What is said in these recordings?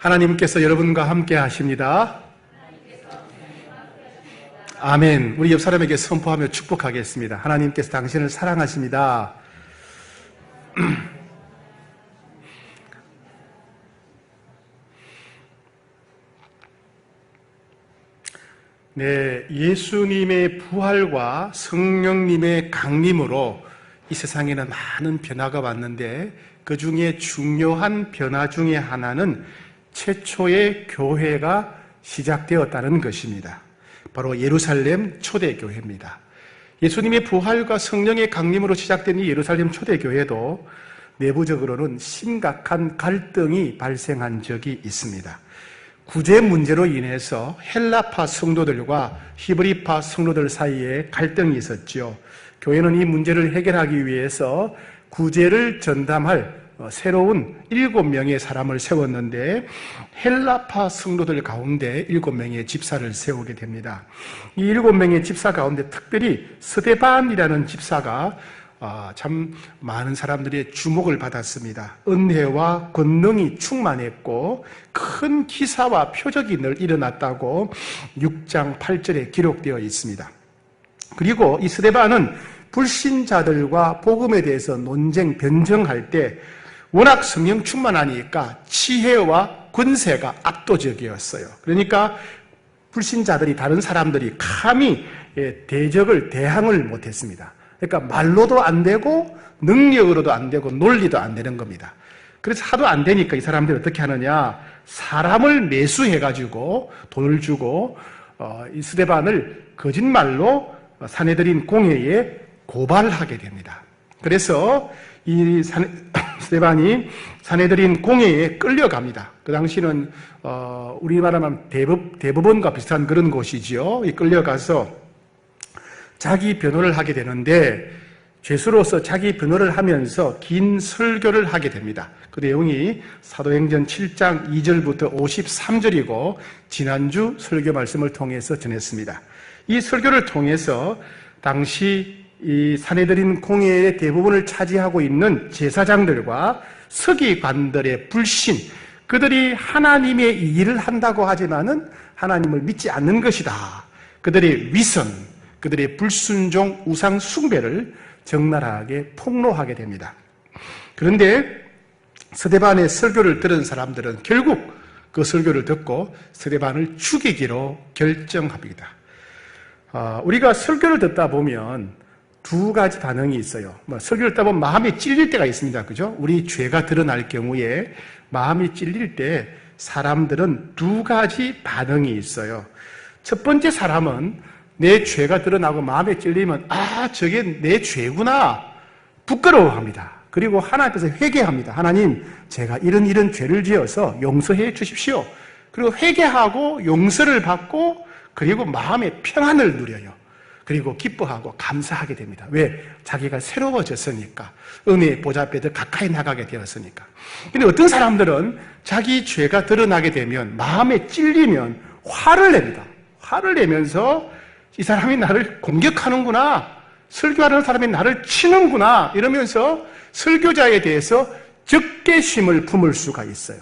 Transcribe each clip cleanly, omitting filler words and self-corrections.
하나님께서 여러분과 함께 하십니다. 아멘. 우리 옆 사람에게 선포하며 축복하겠습니다. 하나님께서 당신을 사랑하십니다. 네, 예수님의 부활과 성령님의 강림으로 이 세상에는 많은 변화가 왔는데 그 중에 중요한 변화 중에 하나는 최초의 교회가 시작되었다는 것입니다. 바로 예루살렘 초대교회입니다. 예수님의 부활과 성령의 강림으로 시작된 이 예루살렘 초대교회도 내부적으로는 심각한 갈등이 발생한 적이 있습니다. 구제 문제로 인해서 헬라파 성도들과 히브리파 성도들 사이에 갈등이 있었죠. 교회는 이 문제를 해결하기 위해서 구제를 전담할 새로운 7명의 사람을 세웠는데 헬라파 성도들 가운데 7명의 집사를 세우게 됩니다. 이 7명의 집사 가운데 특별히 스데반이라는 집사가 참 많은 사람들의 주목을 받았습니다. 은혜와 권능이 충만했고 큰 기사와 표적이 늘 일어났다고 6장 8절에 기록되어 있습니다. 그리고 이 스데반은 불신자들과 복음에 대해서 논쟁, 변정할 때 워낙 성령 충만하니까 지혜와 권세가 압도적이었어요. 그러니까 불신자들이, 다른 사람들이 감히 대항을 못했습니다. 그러니까 말로도 안 되고 능력으로도 안 되고 논리도 안 되는 겁니다. 그래서 하도 안 되니까 이 사람들이 어떻게 하느냐, 사람을 매수해가지고 돈을 주고 이 스데반을 거짓말로 사내들인 공회에 고발하게 됩니다. 그래서 이 스데반이 사내들인 공회에 끌려갑니다. 그 당시는 우리나라만 대법원과 비슷한 그런 곳이지요. 끌려가서 자기 변호를 하게 되는데 죄수로서 자기 변호를 하면서 긴 설교를 하게 됩니다. 그 내용이 사도행전 7장 2절부터 53절이고 지난주 설교 말씀을 통해서 전했습니다. 이 설교를 통해서 당시 이 사내들인 공회의 대부분을 차지하고 있는 제사장들과 서기관들의 불신, 그들이 하나님의 일을 한다고 하지만은 하나님을 믿지 않는 것이다. 그들의 위선, 그들의 불순종, 우상 숭배를 적나라하게 폭로하게 됩니다. 그런데 스데반의 설교를 들은 사람들은 결국 그 설교를 듣고 스데반을 죽이기로 결정합니다. 우리가 설교를 듣다 보면 두 가지 반응이 있어요. 설교를 듣다 보면 마음이 찔릴 때가 있습니다. 그죠? 우리 죄가 드러날 경우에 마음이 찔릴 때 사람들은 두 가지 반응이 있어요. 첫 번째 사람은 내 죄가 드러나고 마음에 찔리면 저게 내 죄구나 부끄러워합니다. 그리고 하나님 앞에서 회개합니다. 하나님, 제가 이런 죄를 지어서 용서해 주십시오. 그리고 회개하고 용서를 받고 그리고 마음의 평안을 누려요. 그리고 기뻐하고 감사하게 됩니다. 왜? 자기가 새로워졌으니까. 은혜의 보좌 앞에 더 가까이 나가게 되었으니까. 근데 어떤 사람들은 자기 죄가 드러나게 되면 마음에 찔리면 화를 냅니다. 화를 내면서 이 사람이 나를 공격하는구나, 설교하는 사람이 나를 치는구나 이러면서 설교자에 대해서 적개심을 품을 수가 있어요.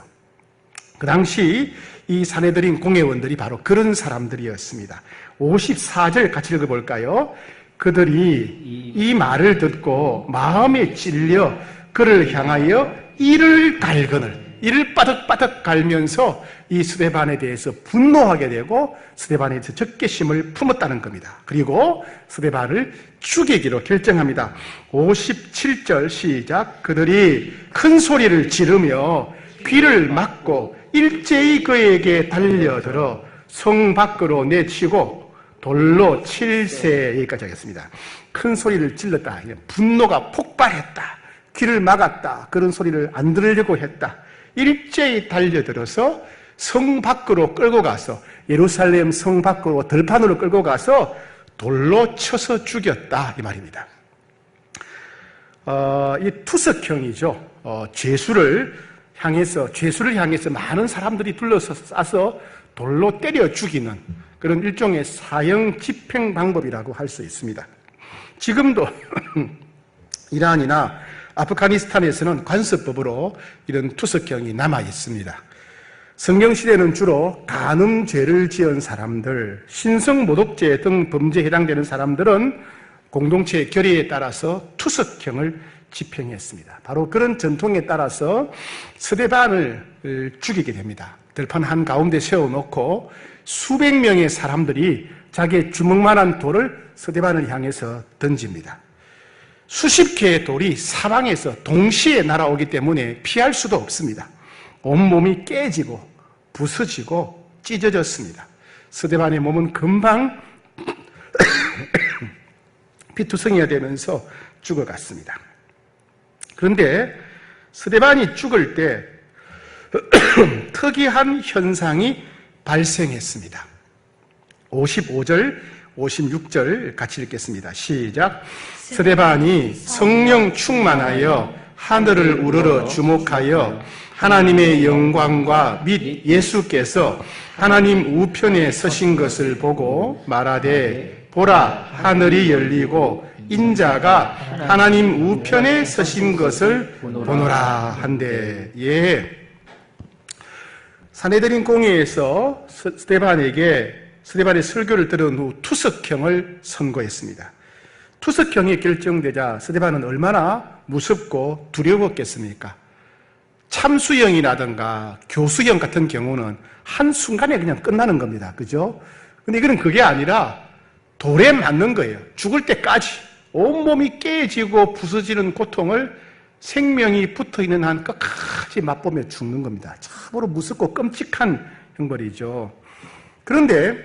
그 당시 이 사내들인 공회원들이 바로 그런 사람들이었습니다. 54절 같이 읽어볼까요? 그들이 이 말을 듣고 마음에 찔려 그를 향하여 이를 갈거늘, 이를 빠득빠득 갈면서 이 스데반에 대해서 분노하게 되고 스데반에 대해서 적개심을 품었다는 겁니다. 그리고 스데반을 죽이기로 결정합니다. 57절 시작. 그들이 큰 소리를 지르며 귀를 막고 일제히 그에게 달려들어 성 밖으로 내치고 돌로 칠세, 여기까지 하겠습니다. 큰 소리를 질렀다. 분노가 폭발했다. 귀를 막았다. 그런 소리를 안 들으려고 했다. 일제히 달려들어서 성 밖으로 끌고 가서 예루살렘 성 밖으로 들판으로 끌고 가서 돌로 쳐서 죽였다, 이 말입니다. 이 투석형이죠. 죄수를 향해서 많은 사람들이 둘러싸서 돌로 때려 죽이는 그런 일종의 사형 집행 방법이라고 할 수 있습니다. 지금도 이란이나 아프가니스탄에서는 관습법으로 이런 투석형이 남아 있습니다. 성경시대는 주로 간음죄를 지은 사람들, 신성모독죄 등 범죄에 해당되는 사람들은 공동체의 결의에 따라서 투석형을 집행했습니다. 바로 그런 전통에 따라서 스데반을 죽이게 됩니다. 들판 한가운데 세워놓고 수백 명의 사람들이 자기의 주먹만한 돌을 스데반을 향해서 던집니다. 수십 개의 돌이 사방에서 동시에 날아오기 때문에 피할 수도 없습니다. 온몸이 깨지고 부서지고 찢어졌습니다. 스데반의 몸은 금방 피투성이가 되면서 죽어갔습니다. 그런데 스데반이 죽을 때 특이한 현상이 발생했습니다. 55절, 56절 같이 읽겠습니다. 시작. 스데반이 성령 충만하여 하늘을 우러러 주목하여 하나님의 영광과 및 예수께서 하나님 우편에 서신 것을 보고 말하되 보라 하늘이 열리고 인자가 하나님 우편에 서신 것을 보노라 한데. 예. 산헤드린 공회에서 스데반의 설교를 들은 후 투석형을 선고했습니다. 투석형이 결정되자 스데반은 얼마나 무섭고 두려웠겠습니까? 참수형이라든가 교수형 같은 경우는 한순간에 그냥 끝나는 겁니다. 그죠? 근데 이거는 그게 아니라 돌에 맞는 거예요. 죽을 때까지 온몸이 깨지고 부서지는 고통을 생명이 붙어있는 한 끝까지 맛보며 죽는 겁니다. 참으로 무섭고 끔찍한 형벌이죠. 그런데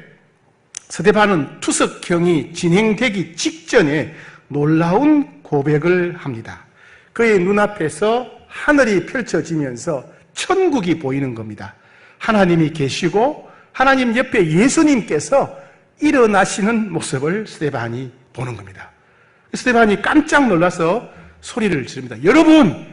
스데반은 투석형이 진행되기 직전에 놀라운 고백을 합니다. 그의 눈앞에서 하늘이 펼쳐지면서 천국이 보이는 겁니다. 하나님이 계시고 하나님 옆에 예수님께서 일어나시는 모습을 스데반이 보는 겁니다. 스데반이 깜짝 놀라서 소리를 지릅니다. 여러분,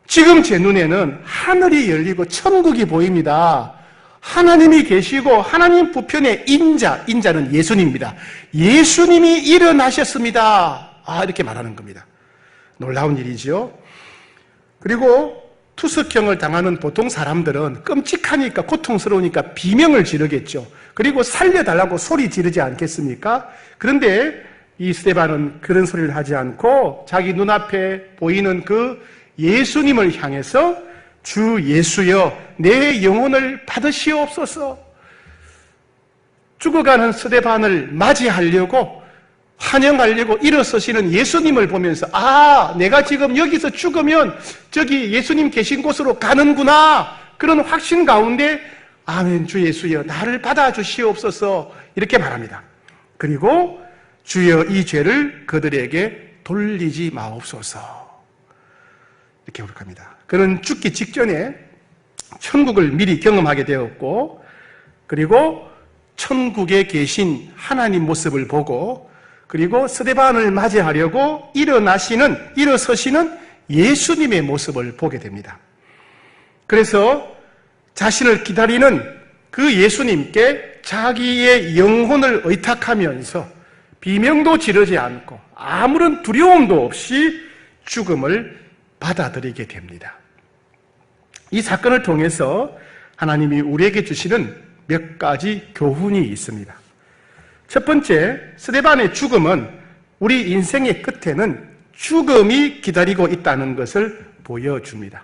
지금 제 눈에는 하늘이 열리고 천국이 보입니다. 하나님이 계시고 하나님 부편에 인자는 예수님입니다. 예수님이 일어나셨습니다. 이렇게 말하는 겁니다. 놀라운 일이죠. 그리고 투석형을 당하는 보통 사람들은 끔찍하니까 고통스러우니까 비명을 지르겠죠. 그리고 살려달라고 소리 지르지 않겠습니까? 그런데 이 스데반은 그런 소리를 하지 않고 자기 눈앞에 보이는 그 예수님을 향해서 주 예수여 내 영혼을 받으시옵소서. 죽어가는 스데반을 맞이하려고 환영하려고 일어서시는 예수님을 보면서 내가 지금 여기서 죽으면 저기 예수님 계신 곳으로 가는구나, 그런 확신 가운데 아멘 주 예수여 나를 받아주시옵소서 이렇게 말합니다. 그리고 주여 이 죄를 그들에게 돌리지 마옵소서 이렇게 고백합니다. 그는 죽기 직전에 천국을 미리 경험하게 되었고, 그리고 천국에 계신 하나님 모습을 보고, 그리고 스데반을 맞이하려고 일어서시는 예수님의 모습을 보게 됩니다. 그래서 자신을 기다리는 그 예수님께 자기의 영혼을 의탁하면서 비명도 지르지 않고 아무런 두려움도 없이 죽음을 받아들이게 됩니다. 이 사건을 통해서 하나님이 우리에게 주시는 몇 가지 교훈이 있습니다. 첫 번째, 스데반의 죽음은 우리 인생의 끝에는 죽음이 기다리고 있다는 것을 보여줍니다.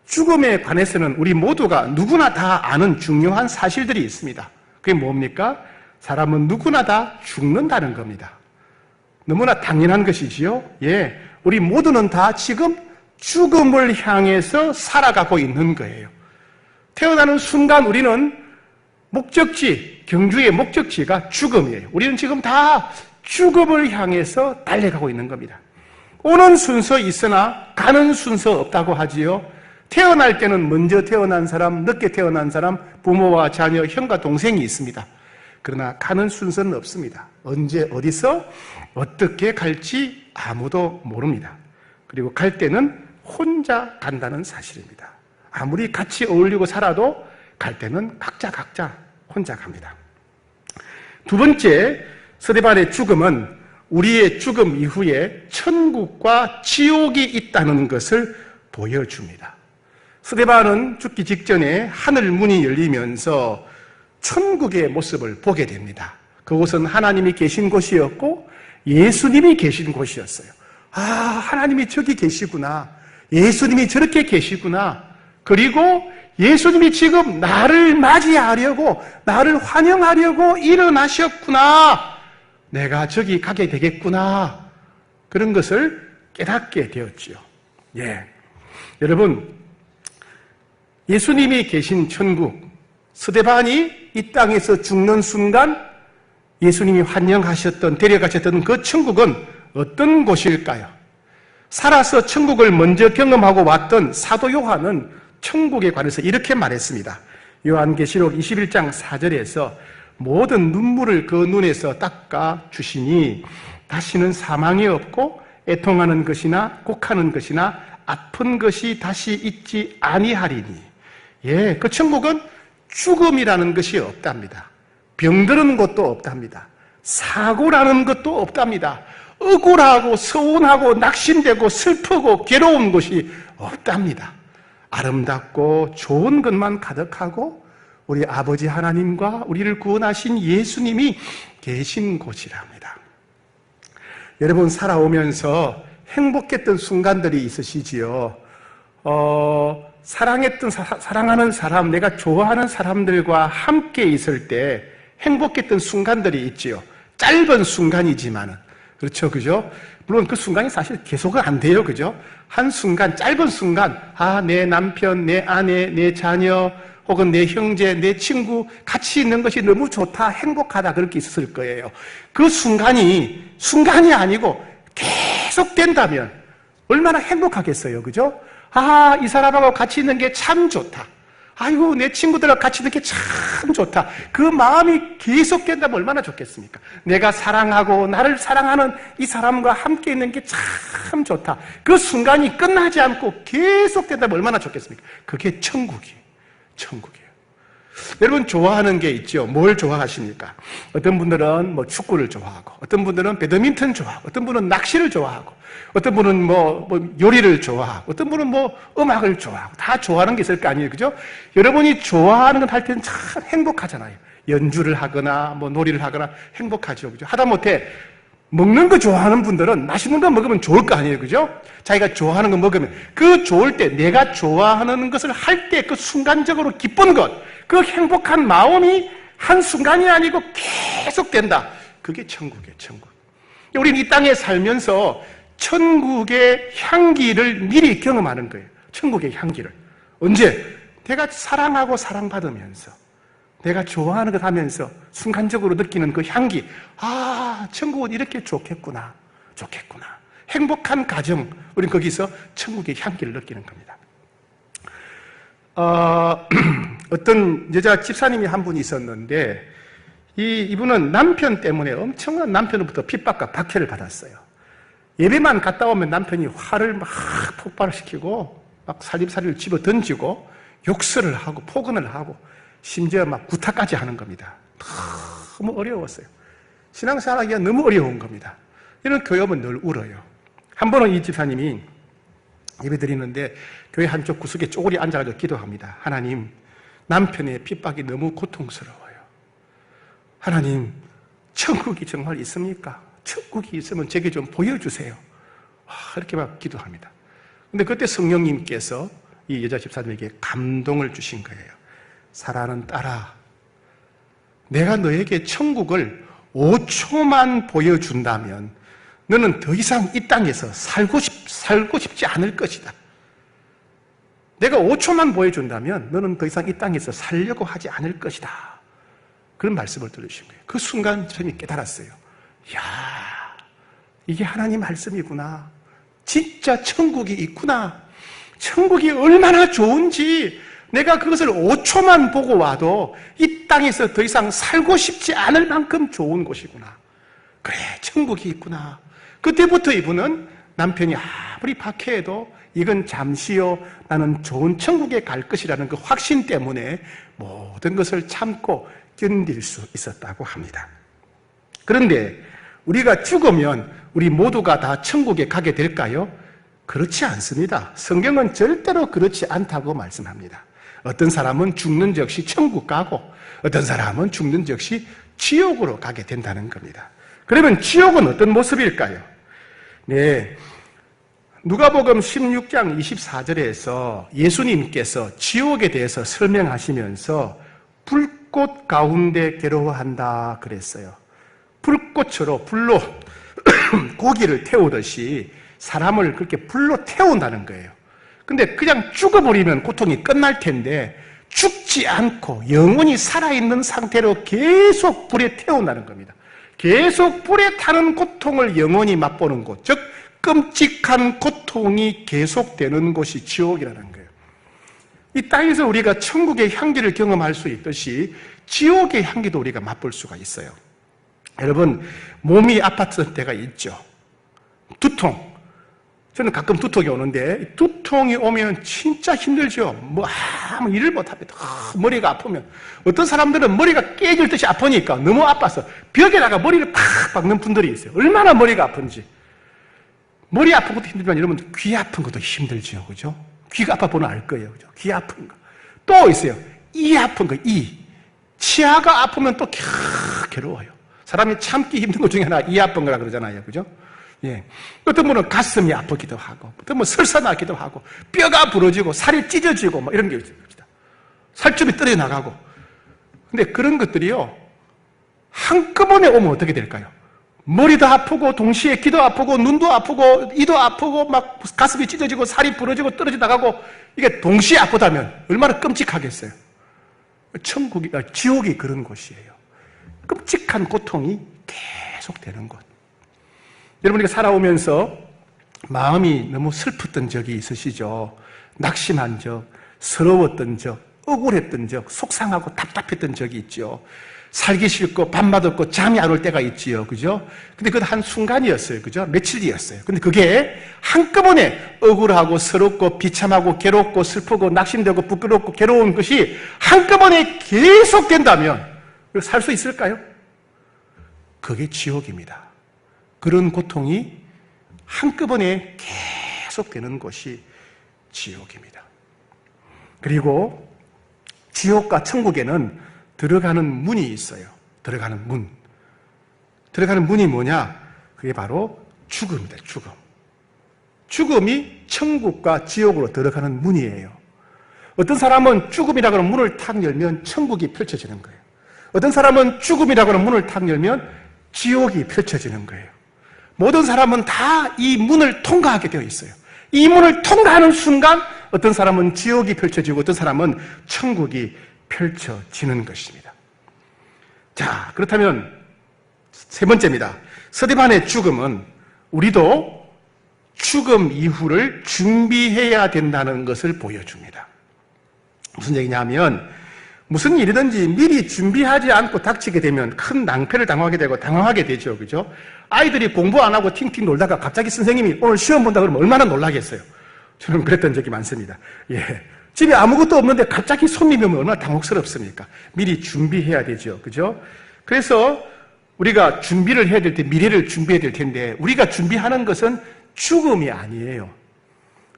죽음에 관해서는 우리 모두가 누구나 다 아는 중요한 사실들이 있습니다. 그게 뭡니까? 사람은 누구나 다 죽는다는 겁니다. 너무나 당연한 것이지요. 예, 우리 모두는 다 지금 죽음을 향해서 살아가고 있는 거예요. 태어나는 순간 우리는 경주의 목적지가 죽음이에요. 우리는 지금 다 죽음을 향해서 달려가고 있는 겁니다. 오는 순서 있으나 가는 순서 없다고 하지요. 태어날 때는 먼저 태어난 사람, 늦게 태어난 사람, 부모와 자녀, 형과 동생이 있습니다. 그러나 가는 순서는 없습니다. 언제 어디서 어떻게 갈지 아무도 모릅니다. 그리고 갈 때는 혼자 간다는 사실입니다. 아무리 같이 어울리고 살아도 갈 때는 각자 혼자 갑니다. 두 번째, 스데반의 죽음은 우리의 죽음 이후에 천국과 지옥이 있다는 것을 보여줍니다. 스데반은 죽기 직전에 하늘 문이 열리면서 천국의 모습을 보게 됩니다. 그곳은 하나님이 계신 곳이었고 예수님이 계신 곳이었어요. 아, 하나님이 저기 계시구나. 예수님이 저렇게 계시구나. 그리고 예수님이 지금 나를 맞이하려고, 나를 환영하려고 일어나셨구나. 내가 저기 가게 되겠구나. 그런 것을 깨닫게 되었지요. 예. 여러분, 예수님이 계신 천국, 스데반이 이 땅에서 죽는 순간 예수님이 환영하셨던, 데려가셨던 그 천국은 어떤 곳일까요? 살아서 천국을 먼저 경험하고 왔던 사도 요한은 천국에 관해서 이렇게 말했습니다. 요한계시록 21장 4절에서 모든 눈물을 그 눈에서 닦아 주시니 다시는 사망이 없고 애통하는 것이나 곡하는 것이나 아픈 것이 다시 있지 아니하리니. 예, 그 천국은 죽음이라는 것이 없답니다. 병드는 것도 없답니다. 사고라는 것도 없답니다. 억울하고 서운하고 낙심되고 슬프고 괴로운 것이 없답니다. 아름답고 좋은 것만 가득하고 우리 아버지 하나님과 우리를 구원하신 예수님이 계신 곳이랍니다. 여러분, 살아오면서 행복했던 순간들이 있으시지요. 사랑하는 사람, 내가 좋아하는 사람들과 함께 있을 때 행복했던 순간들이 있지요. 짧은 순간이지만은. 그렇죠, 그죠? 물론 그 순간이 사실 계속은 안 돼요, 그죠? 한 순간, 짧은 순간, 아, 내 남편, 내 아내, 내 자녀, 혹은 내 형제, 내 친구 같이 있는 것이 너무 좋다, 행복하다, 그렇게 있었을 거예요. 그 순간이 아니고 계속 된다면 얼마나 행복하겠어요, 그죠? 아, 이 사람하고 같이 있는 게 참 좋다. 아이고, 내 친구들하고 같이 있는 게 참 좋다. 그 마음이 계속 된다면 얼마나 좋겠습니까? 내가 사랑하고 나를 사랑하는 이 사람과 함께 있는 게 참 좋다. 그 순간이 끝나지 않고 계속 된다면 얼마나 좋겠습니까? 그게 천국이에요. 천국이에요. 여러분, 좋아하는 게 있죠. 뭘 좋아하십니까? 어떤 분들은 뭐 축구를 좋아하고, 어떤 분들은 배드민턴 좋아하고, 어떤 분은 낚시를 좋아하고, 어떤 분은 뭐 요리를 좋아하고, 어떤 분은 뭐 음악을 좋아하고, 다 좋아하는 게 있을 거 아니에요, 그죠? 여러분이 좋아하는 건 할 때는 참 행복하잖아요. 연주를 하거나 뭐 놀이를 하거나 행복하죠, 그죠? 하다못해 먹는 거 좋아하는 분들은 맛있는 거 먹으면 좋을 거 아니에요, 그죠? 자기가 좋아하는 거 먹으면 그 좋을 때, 내가 좋아하는 것을 할 때 그 순간적으로 기쁜 것, 그 행복한 마음이 한순간이 아니고 계속 된다. 그게 천국이에요, 천국. 우리는 이 땅에 살면서 천국의 향기를 미리 경험하는 거예요. 천국의 향기를. 언제? 내가 사랑하고 사랑받으면서, 내가 좋아하는 것 하면서 순간적으로 느끼는 그 향기. 아, 천국은 이렇게 좋겠구나. 좋겠구나. 행복한 가정, 우리는 거기서 천국의 향기를 느끼는 겁니다. 어떤 여자 집사님이 한 분이 있었는데, 이분은 남편 때문에 엄청난 남편으로부터 핍박과 박해를 받았어요. 예배만 갔다 오면 남편이 화를 막 폭발시키고, 막 살림살이를 집어 던지고, 욕설을 하고, 폭언을 하고, 심지어 막 구타까지 하는 겁니다. 너무 어려웠어요. 신앙생활하기가 너무 어려운 겁니다. 이런 교회 오면 늘 울어요. 한 번은 이 집사님이 예배 드리는데 교회 한쪽 구석에 쪼그리 앉아가지고 기도합니다. 하나님, 남편의 핍박이 너무 고통스러워요. 하나님, 천국이 정말 있습니까? 천국이 있으면 제게 좀 보여주세요. 이렇게 막 기도합니다. 근데 그때 성령님께서 이 여자 집사님에게 감동을 주신 거예요. 사랑하는 딸아, 내가 너에게 천국을 5초만 보여준다면 너는 더 이상 이 땅에서 살고 싶지 않을 것이다. 내가 5초만 보여준다면 너는 더 이상 이 땅에서 살려고 하지 않을 것이다. 그런 말씀을 들으신 거예요. 그 순간 저는 깨달았어요. 이야, 이게 하나님 말씀이구나. 진짜 천국이 있구나. 천국이 얼마나 좋은지 내가 그것을 5초만 보고 와도 이 땅에서 더 이상 살고 싶지 않을 만큼 좋은 곳이구나. 그래, 천국이 있구나. 그때부터 이분은 남편이 아무리 박해해도 이건 잠시요, 나는 좋은 천국에 갈 것이라는 그 확신 때문에 모든 것을 참고 견딜 수 있었다고 합니다. 그런데 우리가 죽으면 우리 모두가 다 천국에 가게 될까요? 그렇지 않습니다. 성경은 절대로 그렇지 않다고 말씀합니다. 어떤 사람은 죽는 즉시 천국 가고 어떤 사람은 죽는 즉시 지옥으로 가게 된다는 겁니다. 그러면 지옥은 어떤 모습일까요? 네, 누가복음 16장 24절에서 예수님께서 지옥에 대해서 설명하시면서 불꽃 가운데 괴로워한다 그랬어요. 불꽃으로 불로 고기를 태우듯이 사람을 그렇게 불로 태운다는 거예요. 근데 그냥 죽어버리면 고통이 끝날 텐데 죽지 않고 영원히 살아있는 상태로 계속 불에 태운다는 겁니다. 계속 불에 타는 고통을 영원히 맛보는 곳, 즉 끔찍한 고통이 계속되는 곳이 지옥이라는 거예요. 이 땅에서 우리가 천국의 향기를 경험할 수 있듯이 지옥의 향기도 우리가 맛볼 수가 있어요. 여러분, 몸이 아팠을 때가 있죠. 두통. 저는 가끔 두통이 오는데 두통이 오면 진짜 힘들죠. 아무 일을 못합니다. 머리가 아프면. 어떤 사람들은 머리가 깨질 듯이 아프니까 너무 아파서 벽에다가 머리를 팍 박는 분들이 있어요. 얼마나 머리가 아픈지. 머리 아픈 것도 힘들지만 여러분 귀 아픈 것도 힘들죠. 그죠? 귀가 아파 보면 알 거예요. 그죠? 귀 아픈 거. 또 있어요. 이 아픈 거, 이. 치아가 아프면 또 괴로워요. 사람이 참기 힘든 것 중에 하나 이 아픈 거라 그러잖아요. 그죠? 예. 어떤 분은 가슴이 아프기도 하고, 어떤 분은 설사 나기도 하고, 뼈가 부러지고, 살이 찢어지고, 이런 게 있습니다. 살점이 떨어져 나가고. 근데 그런 것들이요, 한꺼번에 오면 어떻게 될까요? 머리도 아프고, 동시에 귀도 아프고, 눈도 아프고, 이도 아프고, 막 가슴이 찢어지고, 살이 부러지고, 떨어져 나가고, 이게 동시에 아프다면 얼마나 끔찍하겠어요? 지옥이 그런 곳이에요. 끔찍한 고통이 계속 되는 곳. 여러분, 우리가 살아오면서 마음이 너무 슬펐던 적이 있으시죠? 낙심한 적, 서러웠던 적, 억울했던 적, 속상하고 답답했던 적이 있죠. 살기 싫고 밥맛 없고 잠이 안 올 때가 있지요. 그죠? 근데 그건 한 순간이었어요. 그죠? 며칠이었어요. 근데 그게 한꺼번에 억울하고 서럽고 비참하고 괴롭고 슬프고 낙심되고 부끄럽고 괴로운 것이 한꺼번에 계속된다면 살 수 있을까요? 그게 지옥입니다. 그런 고통이 한꺼번에 계속되는 것이 지옥입니다. 그리고 지옥과 천국에는 들어가는 문이 있어요. 들어가는 문. 들어가는 문이 뭐냐? 그게 바로 죽음이다. 죽음. 죽음이 천국과 지옥으로 들어가는 문이에요. 어떤 사람은 죽음이라고 하는 문을 탁 열면 천국이 펼쳐지는 거예요. 어떤 사람은 죽음이라고 하는 문을 탁 열면 지옥이 펼쳐지는 거예요. 모든 사람은 다 이 문을 통과하게 되어 있어요. 이 문을 통과하는 순간 어떤 사람은 지옥이 펼쳐지고 어떤 사람은 천국이 펼쳐지는 것입니다. 자, 그렇다면 세 번째입니다. 스데반의 죽음은 우리도 죽음 이후를 준비해야 된다는 것을 보여줍니다. 무슨 얘기냐면 무슨 일이든지 미리 준비하지 않고 닥치게 되면 큰 낭패를 당하게 되고 당황하게 되죠. 그죠? 아이들이 공부 안 하고 팅팅 놀다가 갑자기 선생님이 오늘 시험 본다 그러면 얼마나 놀라겠어요. 저는 그랬던 적이 많습니다. 예. 집에 아무것도 없는데 갑자기 손님이 오면 얼마나 당혹스럽습니까? 미리 준비해야 되죠. 그죠? 그래서 우리가 준비를 해야 될 때 미래를 준비해야 될 텐데 우리가 준비하는 것은 죽음이 아니에요.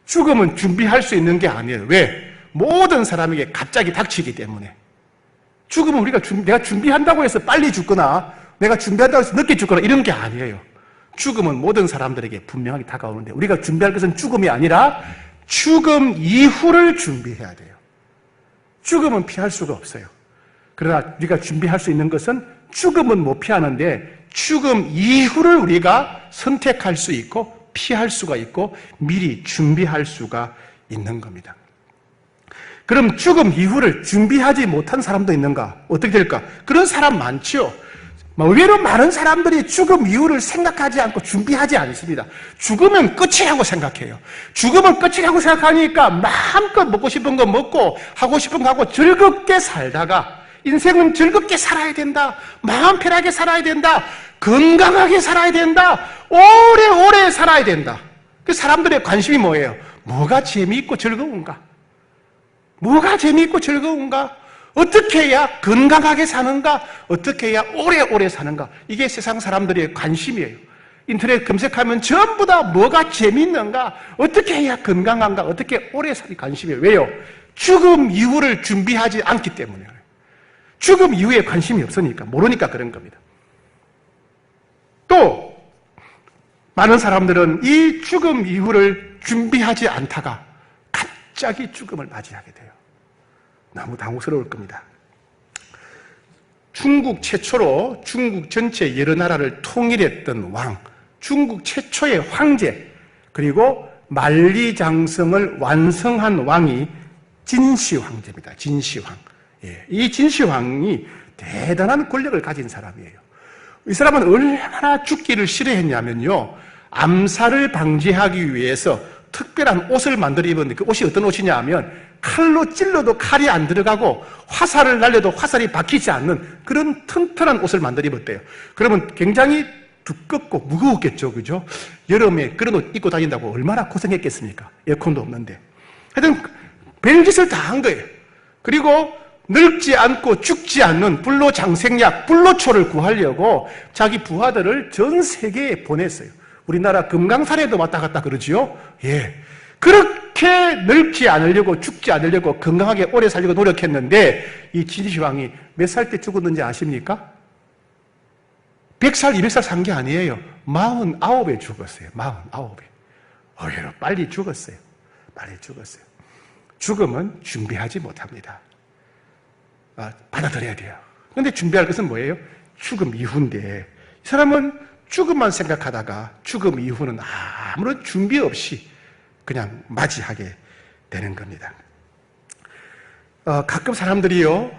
죽음은 준비할 수 있는 게 아니에요. 왜? 모든 사람에게 갑자기 닥치기 때문에. 죽음은 내가 준비한다고 해서 빨리 죽거나 내가 준비한다고 해서 늦게 죽거나 이런 게 아니에요. 죽음은 모든 사람들에게 분명하게 다가오는데 우리가 준비할 것은 죽음이 아니라 죽음 이후를 준비해야 돼요. 죽음은 피할 수가 없어요. 그러나 우리가 준비할 수 있는 것은 죽음은 못 피하는데 죽음 이후를 우리가 선택할 수 있고 피할 수가 있고 미리 준비할 수가 있는 겁니다. 그럼 죽음 이후를 준비하지 못한 사람도 있는가? 어떻게 될까? 그런 사람 많죠. 의외로 많은 사람들이 죽음 이후를 생각하지 않고 준비하지 않습니다. 죽으면 끝이라고 생각해요. 죽으면 끝이라고 생각하니까 마음껏 먹고 싶은 거 먹고 하고 싶은 거 하고 즐겁게 살다가 인생은 즐겁게 살아야 된다. 마음 편하게 살아야 된다. 건강하게 살아야 된다. 오래오래 살아야 된다. 그 사람들의 관심이 뭐예요? 뭐가 재미있고 즐거운가? 뭐가 재미있고 즐거운가? 어떻게 해야 건강하게 사는가? 어떻게 해야 오래오래 사는가? 이게 세상 사람들의 관심이에요. 인터넷 검색하면 전부 다 뭐가 재밌는가, 어떻게 해야 건강한가, 어떻게 오래 살이 관심이에요. 왜요? 죽음 이후를 준비하지 않기 때문에. 죽음 이후에 관심이 없으니까, 모르니까 그런 겁니다. 또 많은 사람들은 이 죽음 이후를 준비하지 않다가 갑자기 죽음을 맞이하게 돼요. 너무 당혹스러울 겁니다. 중국 최초로 중국 전체 여러 나라를 통일했던 왕, 중국 최초의 황제, 그리고 만리장성을 완성한 왕이 진시 황제입니다. 진시 왕. 이 진시 왕이 대단한 권력을 가진 사람이에요. 이 사람은 얼마나 죽기를 싫어했냐면요, 암살을 방지하기 위해서 특별한 옷을 만들어 입었는데, 그 옷이 어떤 옷이냐 하면 칼로 찔러도 칼이 안 들어가고 화살을 날려도 화살이 박히지 않는 그런 튼튼한 옷을 만들어 입었대요. 그러면 굉장히 두껍고 무거웠겠죠, 그죠? 여름에 그런 옷 입고 다닌다고 얼마나 고생했겠습니까? 에어컨도 없는데. 하여튼 별짓을 다 한 거예요. 그리고 늙지 않고 죽지 않는 불로장생약, 불로초를 구하려고 자기 부하들을 전 세계에 보냈어요. 우리나라 금강산에도 왔다 갔다 그러지요? 예. 그렇게 늙지 않으려고, 죽지 않으려고, 건강하게 오래 살려고 노력했는데, 이 진시황이 몇 살 때 죽었는지 아십니까? 100살, 200살 산 게 아니에요. 49에 죽었어요. 49에. 의외로 빨리 죽었어요. 빨리 죽었어요. 죽음은 준비하지 못합니다. 받아들여야 돼요. 그런데 준비할 것은 뭐예요? 죽음 이후인데, 이 사람은 죽음만 생각하다가 죽음 이후는 아무런 준비 없이 그냥 맞이하게 되는 겁니다. 가끔 사람들이요,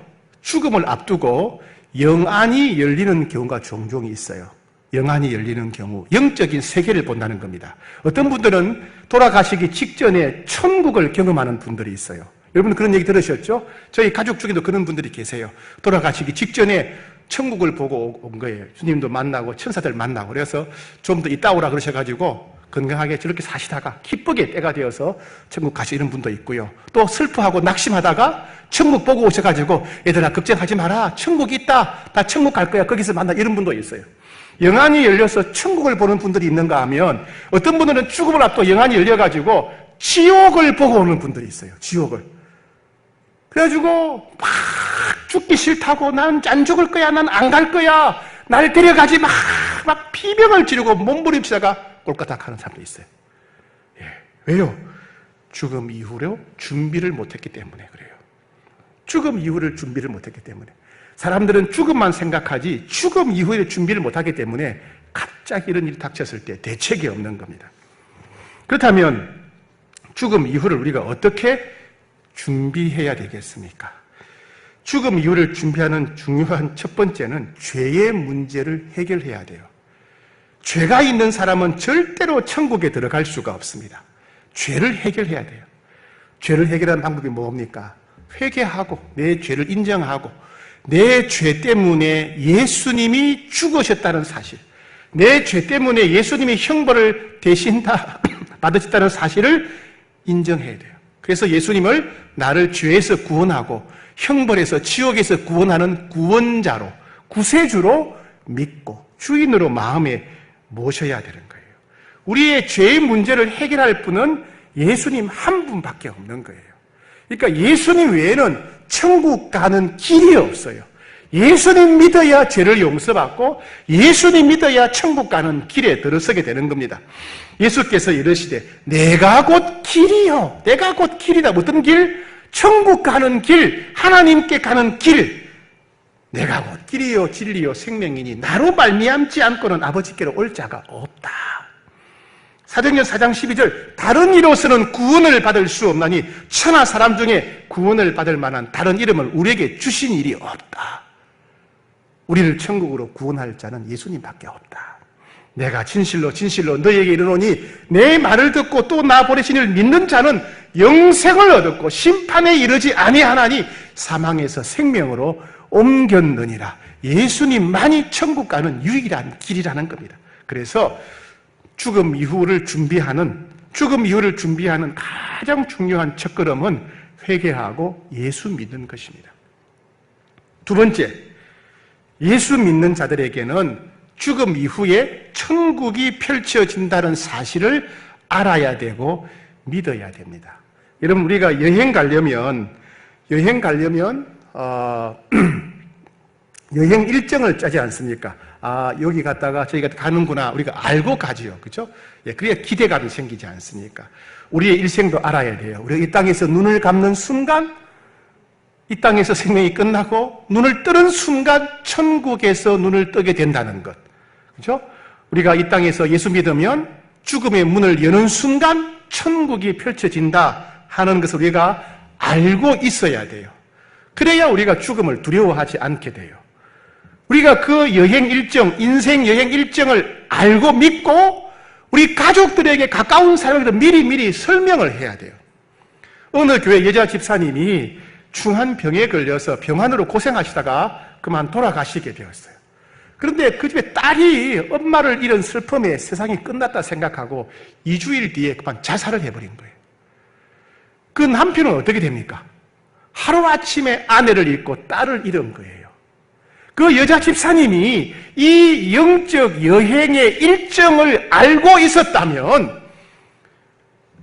죽음을 앞두고 영안이 열리는 경우가 종종 있어요. 영안이 열리는 경우, 영적인 세계를 본다는 겁니다. 어떤 분들은 돌아가시기 직전에 천국을 경험하는 분들이 있어요. 여러분 그런 얘기 들으셨죠? 저희 가족 중에도 그런 분들이 계세요. 돌아가시기 직전에 천국을 보고 온 거예요. 주님도 만나고 천사들 만나고, 그래서 좀 더 이따 오라 그러셔가지고 건강하게 저렇게 사시다가 기쁘게 때가 되어서 천국 가시는 분도 있고요. 또 슬퍼하고 낙심하다가 천국 보고 오셔가지고 얘들아 걱정하지 마라, 천국이 있다, 다 천국 갈 거야, 거기서 만나, 이런 분도 있어요. 영안이 열려서 천국을 보는 분들이 있는가 하면, 어떤 분들은 죽음을 앞두고 영안이 열려가지고 지옥을 보고 오는 분들이 있어요. 지옥을. 그래가지고 막 죽기 싫다고, 난 안 죽을 거야, 난 안 갈 거야, 날 데려가지 마, 막 비명을 지르고 몸부림치다가 꼴까닥 하는 사람도 있어요. 예. 왜요? 죽음 이후로 준비를 못했기 때문에 그래요. 죽음 이후를 준비를 못했기 때문에. 사람들은 죽음만 생각하지 죽음 이후에 준비를 못하기 때문에 갑자기 이런 일이 닥쳤을 때 대책이 없는 겁니다. 그렇다면 죽음 이후를 우리가 어떻게 준비해야 되겠습니까? 죽음 이후를 준비하는 중요한 첫 번째는 죄의 문제를 해결해야 돼요. 죄가 있는 사람은 절대로 천국에 들어갈 수가 없습니다. 죄를 해결해야 돼요. 죄를 해결하는 방법이 뭡니까? 회개하고 내 죄를 인정하고 내 죄 때문에 예수님이 죽으셨다는 사실, 내 죄 때문에 예수님이 형벌을 대신 다 받으셨다는 사실을 인정해야 돼요. 그래서 예수님을 나를 죄에서 구원하고 형벌에서, 지옥에서 구원하는 구원자로, 구세주로 믿고 주인으로 마음에 모셔야 되는 거예요. 우리의 죄의 문제를 해결할 분은 예수님 한 분밖에 없는 거예요. 그러니까 예수님 외에는 천국 가는 길이 없어요. 예수님 믿어야 죄를 용서받고 예수님 믿어야 천국 가는 길에 들어서게 되는 겁니다. 예수께서 이르시되 내가 곧 길이요, 내가 곧 길이다. 어떤 길? 천국 가는 길, 하나님께 가는 길. 내가 곧 길이요 진리요 생명이니 나로 말미암지 않고는 아버지께로 올 자가 없다. 사도행전 4장 12절, 다른 이로서는 구원을 받을 수 없나니 천하 사람 중에 구원을 받을 만한 다른 이름을 우리에게 주신 일이 없다. 우리를 천국으로 구원할 자는 예수님밖에 없다. 내가 진실로 진실로 너희에게 이르노니 내 말을 듣고 또 나 보내신 이를 믿는 자는 영생을 얻었고 심판에 이르지 아니하나니 사망에서 생명으로 옮겼느니라. 예수님만이 천국 가는 유일한 길이라는 겁니다. 그래서 죽음 이후를 준비하는 가장 중요한 첫걸음은 회개하고 예수 믿는 것입니다. 두 번째, 예수 믿는 자들에게는 죽음 이후에 천국이 펼쳐진다는 사실을 알아야 되고 믿어야 됩니다. 여러분, 우리가 여행 가려면 여행 일정을 짜지 않습니까? 아, 여기 갔다가 저희가 가는구나. 우리가 알고 가지요. 그죠? 예, 그래야 기대감이 생기지 않습니까? 우리의 일생도 알아야 돼요. 우리가 이 땅에서 눈을 감는 순간, 이 땅에서 생명이 끝나고, 눈을 뜨는 순간, 천국에서 눈을 뜨게 된다는 것. 그죠? 우리가 이 땅에서 예수 믿으면 죽음의 문을 여는 순간, 천국이 펼쳐진다 하는 것을 우리가 알고 있어야 돼요. 그래야 우리가 죽음을 두려워하지 않게 돼요. 우리가 그 여행 일정, 인생 여행 일정을 알고 믿고 우리 가족들에게 가까운 사람에게 미리 설명을 해야 돼요. 어느 교회 여자 집사님이 중한 병에 걸려서 병환으로 고생하시다가 그만 돌아가시게 되었어요. 그런데 그 집에 딸이 엄마를 잃은 슬픔에 세상이 끝났다 생각하고 2주일 뒤에 그만 자살을 해버린 거예요. 그 남편은 어떻게 됩니까? 하루아침에 아내를 잃고 딸을 잃은 거예요. 그 여자 집사님이 이 영적 여행의 일정을 알고 있었다면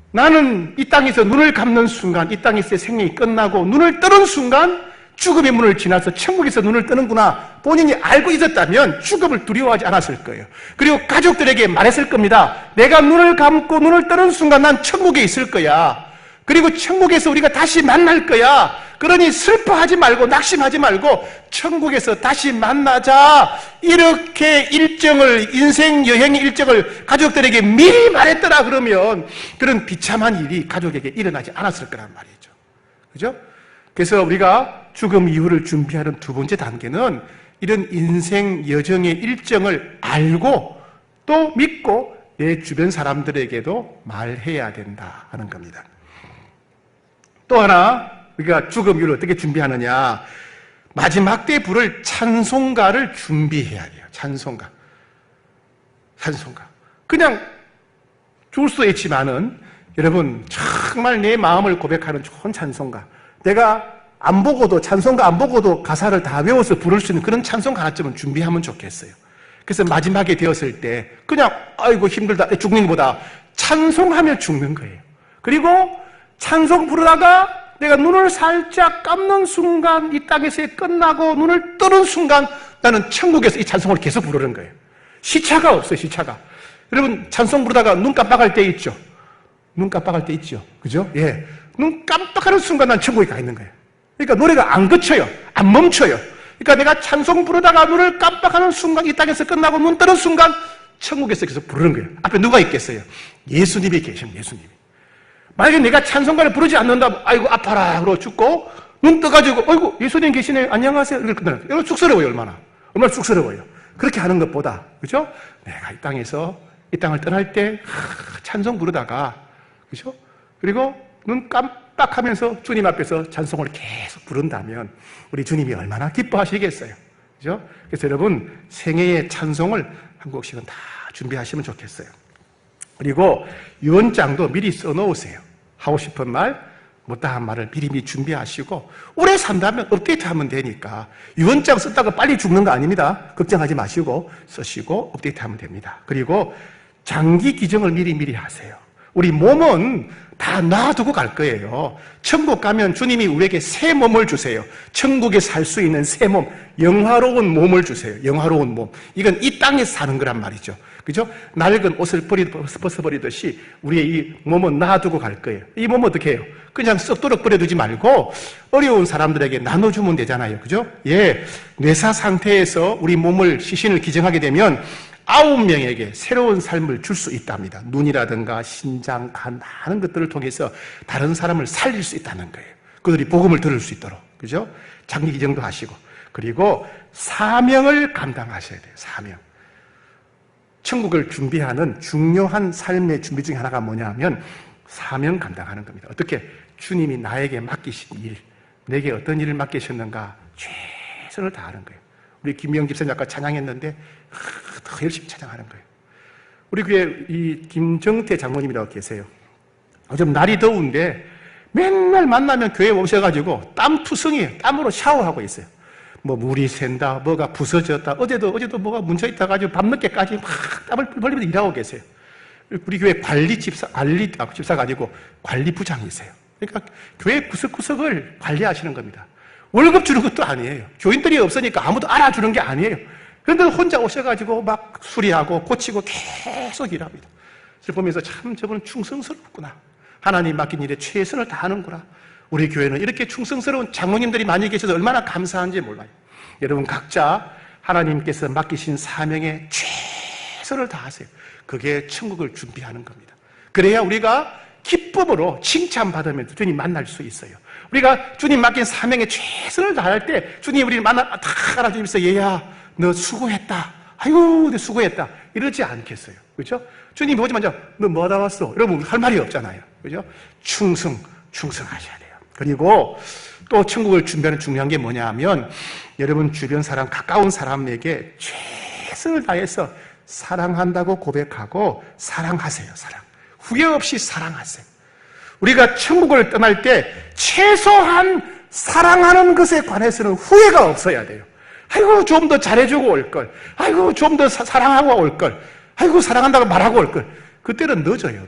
나는 이 땅에서 눈을 감는 순간, 이 땅에서의 생명이 끝나고 눈을 뜨는 순간 죽음의 문을 지나서 천국에서 눈을 뜨는구나 본인이 알고 있었다면 죽음을 두려워하지 않았을 거예요. 그리고 가족들에게 말했을 겁니다. 내가 눈을 감고 눈을 뜨는 순간 난 천국에 있을 거야. 그리고 천국에서 우리가 다시 만날 거야. 그러니 슬퍼하지 말고 낙심하지 말고 천국에서 다시 만나자. 이렇게 일정을, 인생 여행의 일정을 가족들에게 미리 말했더라 그러면 그런 비참한 일이 가족에게 일어나지 않았을 거란 말이죠. 그죠? 그래서 우리가 죽음 이후를 준비하는 두 번째 단계는 이런 인생 여정의 일정을 알고 또 믿고 내 주변 사람들에게도 말해야 된다 하는 겁니다. 또 하나 우리가 죽음 이후를 어떻게 준비하느냐, 마지막 때 부를 찬송가를 준비해야 돼요. 찬송가. 그냥 좋을 수도 있지만은 여러분 정말 내 마음을 고백하는 좋은 찬송가, 내가 안 보고도 찬송가 안 보고도 가사를 다 외워서 부를 수 있는 그런 찬송가 하나쯤은 준비하면 좋겠어요. 그래서 마지막에 되었을 때 그냥 아이고 힘들다 죽는 것보다 찬송하며 죽는 거예요. 그리고 찬송 부르다가 내가 눈을 살짝 감는 순간, 이 땅에서의 끝나고 눈을 뜨는 순간 나는 천국에서 이 찬송을 계속 부르는 거예요. 시차가 없어요. 시차가. 여러분 찬송 부르다가 눈 깜빡할 때 있죠? 눈 깜빡할 때 있죠? 그죠? 예. 눈 깜빡하는 순간 난 천국에 가 있는 거예요. 그러니까 노래가 안 그쳐요. 안 멈춰요. 그러니까 내가 찬송 부르다가 눈을 깜빡하는 순간, 이 땅에서 끝나고 눈 뜨는 순간 천국에서 계속 부르는 거예요. 앞에 누가 있겠어요? 예수님이 계십니다. 예수님이. 만약에 내가 찬송가를 부르지 않는다, 아이고 아파라 그러고 죽고 눈 떠가지고 아이고 예수님 계시네요, 안녕하세요 이렇게 끝나는 거예요. 쑥스러워요. 얼마나 쑥스러워요. 그렇게 하는 것보다, 그죠? 내가 이 땅에서 이 땅을 떠날 때 찬송 부르다가, 그죠? 그리고 눈 깜빡하면서 주님 앞에서 찬송을 계속 부른다면 우리 주님이 얼마나 기뻐하시겠어요. 그죠? 그래서 여러분 생애의 찬송을 한 곡씩은 다 준비하시면 좋겠어요. 그리고 유언장도 미리 써놓으세요. 하고 싶은 말, 못다한 말을 미리 준비하시고 오래 산다면 업데이트하면 되니까 유언장 썼다가 빨리 죽는 거 아닙니다. 걱정하지 마시고 쓰시고 업데이트하면 됩니다. 그리고 장기 기증을 미리 하세요. 우리 몸은 다 놔두고 갈 거예요. 천국 가면 주님이 우리에게 새 몸을 주세요. 천국에 살 수 있는 새 몸, 영화로운 몸을 주세요. 영화로운 몸. 이건 이 땅에서 사는 거란 말이죠. 그죠? 낡은 옷을 벗어버리듯이 우리의 이 몸은 놔두고 갈 거예요. 이 몸은 어떻게 해요? 그냥 썩도록 버려두지 말고 어려운 사람들에게 나눠주면 되잖아요. 그죠? 예. 뇌사 상태에서 우리 몸을, 시신을 기증하게 되면 9명에게 새로운 삶을 줄 수 있답니다. 눈이라든가 신장, 간, 많은 것들을 통해서 다른 사람을 살릴 수 있다는 거예요. 그들이 복음을 들을 수 있도록. 그죠? 장기 기증도 하시고. 그리고 사명을 감당하셔야 돼요. 사명. 천국을 준비하는 중요한 삶의 준비 중에 하나가 뭐냐 하면 사명 감당하는 겁니다. 어떻게? 주님이 나에게 맡기신 일, 내게 어떤 일을 맡기셨는가 최선을 다하는 거예요. 우리 김영 집사님 아까 찬양했는데 더 열심히 찬양하는 거예요. 우리 교회 이 김정태 장로님이라고 계세요. 요즘 날이 더운데 맨날 만나면 교회에 오셔가지고 땀투성이에요. 땀으로 샤워하고 있어요. 물이 샌다, 뭐가 부서졌다, 어제도 뭐가 뭉쳐있다 가지고 밤늦게까지 막 땀을 흘리면서 일하고 계세요. 우리 교회 집사가 아니고 관리부장이세요. 그러니까 교회 구석구석을 관리하시는 겁니다. 월급 주는 것도 아니에요. 교인들이 없으니까 아무도 알아주는 게 아니에요. 그런데 혼자 오셔가지고 막 수리하고 고치고 계속 일합니다. 그래서 보면서 참 저분은 충성스럽구나. 하나님 맡긴 일에 최선을 다하는구나. 우리 교회는 이렇게 충성스러운 장로님들이 많이 계셔서 얼마나 감사한지 몰라요. 여러분 각자 하나님께서 맡기신 사명에 최선을 다하세요. 그게 천국을 준비하는 겁니다. 그래야 우리가 기쁨으로 칭찬받으면 주님 만날 수 있어요. 우리가 주님 맡긴 사명에 최선을 다할 때 주님 우리를 다 알아주면서 얘야 너 수고했다. 아이고 너 수고했다. 이러지 않겠어요. 그렇죠? 주님 보지 마자 너 뭐 하다 왔어? 여러분 할 말이 없잖아요. 그렇죠? 충성하셔야 돼요. 그리고 또 천국을 준비하는 중요한 게 뭐냐 하면 여러분 주변 사람 가까운 사람에게 최선을 다해서 사랑한다고 고백하고 사랑하세요. 후회 없이 사랑하세요. 우리가 천국을 떠날 때 최소한 사랑하는 것에 관해서는 후회가 없어야 돼요. 아이고 좀 더 잘해주고 올걸. 아이고 좀 더 사랑하고 올걸. 아이고 사랑한다고 말하고 올걸. 그때는 늦어요.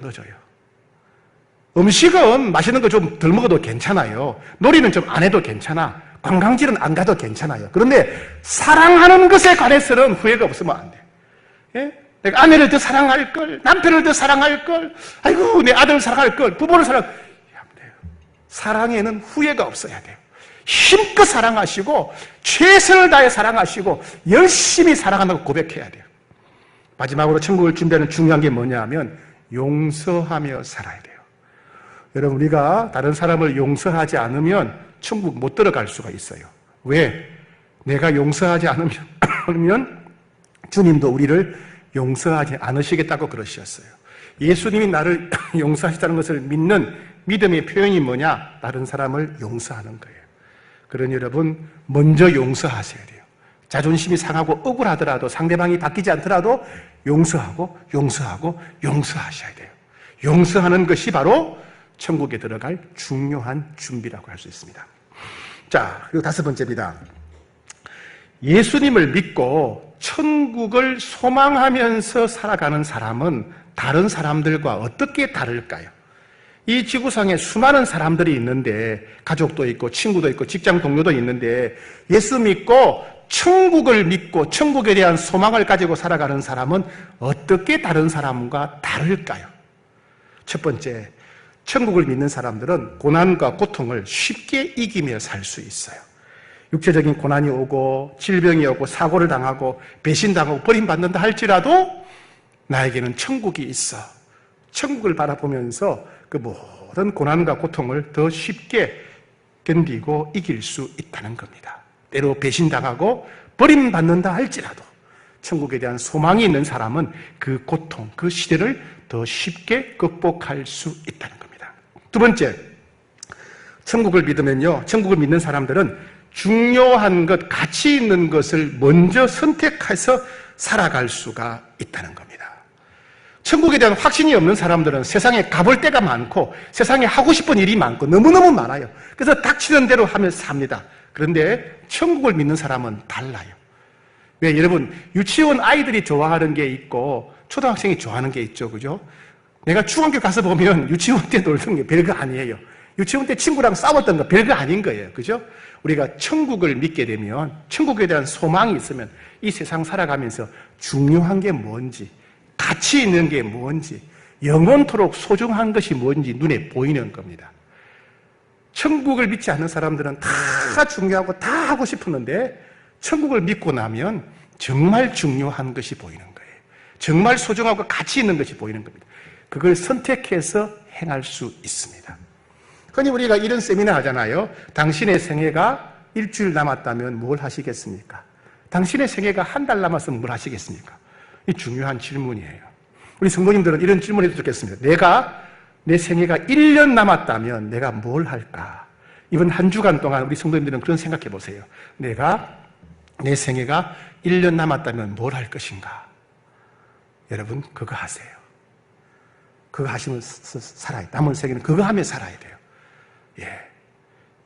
음식은 맛있는 거 좀 덜 먹어도 괜찮아요. 놀이는 좀 안 해도 괜찮아. 관광지는 안 가도 괜찮아요. 그런데 사랑하는 것에 관해서는 후회가 없으면 안 돼요. 예? 내가 아내를 더 사랑할 걸, 남편을 더 사랑할 걸, 아이고 내 아들을 사랑할 걸, 부모를 사랑할 걸. 사랑에는 후회가 없어야 돼요. 힘껏 사랑하시고 최선을 다해 사랑하시고 열심히 사랑한다고 고백해야 돼요. 마지막으로 천국을 준비하는 중요한 게 뭐냐 하면 용서하며 살아야 돼요. 여러분 우리가 다른 사람을 용서하지 않으면 천국 못 들어갈 수가 있어요. 왜? 내가 용서하지 않으면 주님도 우리를 용서하지 않으시겠다고 그러셨어요. 예수님이 나를 용서하시다는 것을 믿는 믿음의 표현이 뭐냐? 다른 사람을 용서하는 거예요. 그러니 여러분 먼저 용서하셔야 돼요. 자존심이 상하고 억울하더라도 상대방이 바뀌지 않더라도 용서하셔야 돼요. 용서하는 것이 바로 천국에 들어갈 중요한 준비라고 할 수 있습니다. 자, 그리고 5번째입니다. 예수님을 믿고 천국을 소망하면서 살아가는 사람은 다른 사람들과 어떻게 다를까요? 이 지구상에 수많은 사람들이 있는데 가족도 있고 친구도 있고 직장 동료도 있는데 예수 믿고 천국을 믿고 천국에 대한 소망을 가지고 살아가는 사람은 어떻게 다른 사람과 다를까요? 첫 번째, 천국을 믿는 사람들은 고난과 고통을 쉽게 이기며 살 수 있어요. 육체적인 고난이 오고 질병이 오고 사고를 당하고 배신당하고 버림받는다 할지라도 나에게는 천국이 있어. 천국을 바라보면서 그 모든 고난과 고통을 더 쉽게 견디고 이길 수 있다는 겁니다. 때로 배신당하고 버림받는다 할지라도 천국에 대한 소망이 있는 사람은 그 고통, 그 시대를 더 쉽게 극복할 수 있다는 겁니다. 두 번째, 천국을 믿으면요, 천국을 믿는 사람들은 중요한 것, 가치 있는 것을 먼저 선택해서 살아갈 수가 있다는 겁니다. 천국에 대한 확신이 없는 사람들은 세상에 가볼 데가 많고 세상에 하고 싶은 일이 많고 너무너무 많아요. 그래서 닥치는 대로 하면서 삽니다. 그런데 천국을 믿는 사람은 달라요. 왜? 여러분, 유치원 아이들이 좋아하는 게 있고 초등학생이 좋아하는 게 있죠. 그죠? 내가 중학교 가서 보면 유치원 때 놀던 게 별거 아니에요. 유치원 때 친구랑 싸웠던 거 별거 아닌 거예요. 그죠? 우리가 천국을 믿게 되면, 천국에 대한 소망이 있으면 이 세상 살아가면서 중요한 게 뭔지, 가치 있는 게 뭔지, 영원토록 소중한 것이 뭔지 눈에 보이는 겁니다. 천국을 믿지 않는 사람들은 다 중요하고 다 하고 싶었는데 천국을 믿고 나면 정말 중요한 것이 보이는 거예요. 정말 소중하고 가치 있는 것이 보이는 겁니다. 그걸 선택해서 행할 수 있습니다. 흔히 우리가 이런 세미나 하잖아요. 당신의 생애가 일주일 남았다면 뭘 하시겠습니까? 당신의 생애가 한 달 남았으면 뭘 하시겠습니까? 이 중요한 질문이에요. 우리 성도님들은 이런 질문을 해도 좋겠습니다. 내가 내 생애가 1년 남았다면 내가 뭘 할까? 이번 한 주간 동안 우리 성도님들은 그런 생각해 보세요. 내가 내 생애가 1년 남았다면 뭘 할 것인가? 여러분, 그거 하세요. 그거 하시면서 살아야 돼요. 남은 생애는 그거 하며 살아야 돼요. 예.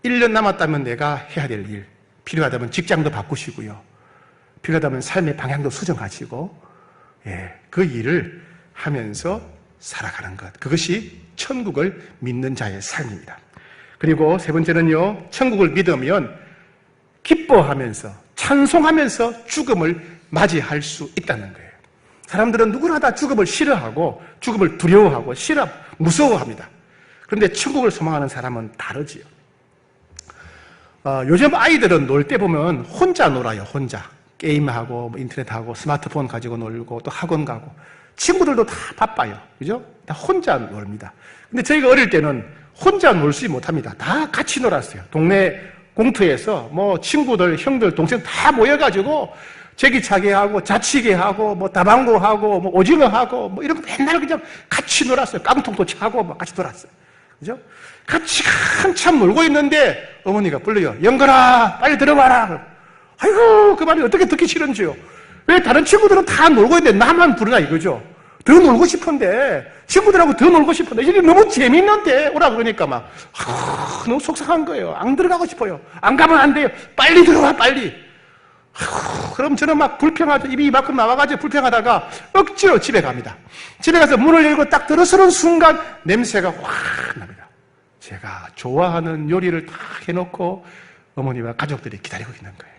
1년 남았다면 내가 해야 될 일, 필요하다면 직장도 바꾸시고요. 필요하다면 삶의 방향도 수정하시고, 그 일을 하면서 살아가는 것. 그것이 천국을 믿는 자의 삶입니다. 그리고 세 번째는요, 천국을 믿으면 기뻐하면서, 찬송하면서 죽음을 맞이할 수 있다는 거예요. 사람들은 누구나 다 죽음을 싫어하고, 죽음을 두려워하고, 무서워합니다. 그런데 천국을 소망하는 사람은 다르지요. 요즘 아이들은 놀 때 보면 혼자 놀아요, 혼자. 게임하고, 인터넷하고, 스마트폰 가지고 놀고, 또 학원 가고. 친구들도 다 바빠요. 그죠? 다 혼자 놀습니다. 근데 저희가 어릴 때는 혼자 놀지 못합니다. 다 같이 놀았어요. 동네 공터에서 친구들, 형들, 동생 다 모여가지고 제기차기 하고, 자치기 하고, 다방구 하고, 오징어 하고, 이런 거 맨날 그냥 같이 놀았어요. 깡통도 차고, 같이 놀았어요. 그죠? 같이 한참 놀고 있는데 어머니가 불러요. 영건아, 빨리 들어와라. 아이고, 그 말이 어떻게 듣기 싫은지요. 왜 다른 친구들은 다 놀고 있는데 나만 부르나 이거죠. 더 놀고 싶은데, 친구들하고 더 놀고 싶은데, 이게 너무 재밌는데 오라 그러니까 너무 속상한 거예요. 안 들어가고 싶어요. 안 가면 안 돼요. 빨리 들어와, 빨리. 그럼 저는 불평하죠. 입이 이만큼 나와가지고 불평하다가 억지로 집에 갑니다. 집에 가서 문을 열고 딱 들어서는 순간 냄새가 확 납니다. 제가 좋아하는 요리를 다 해놓고 어머니와 가족들이 기다리고 있는 거예요.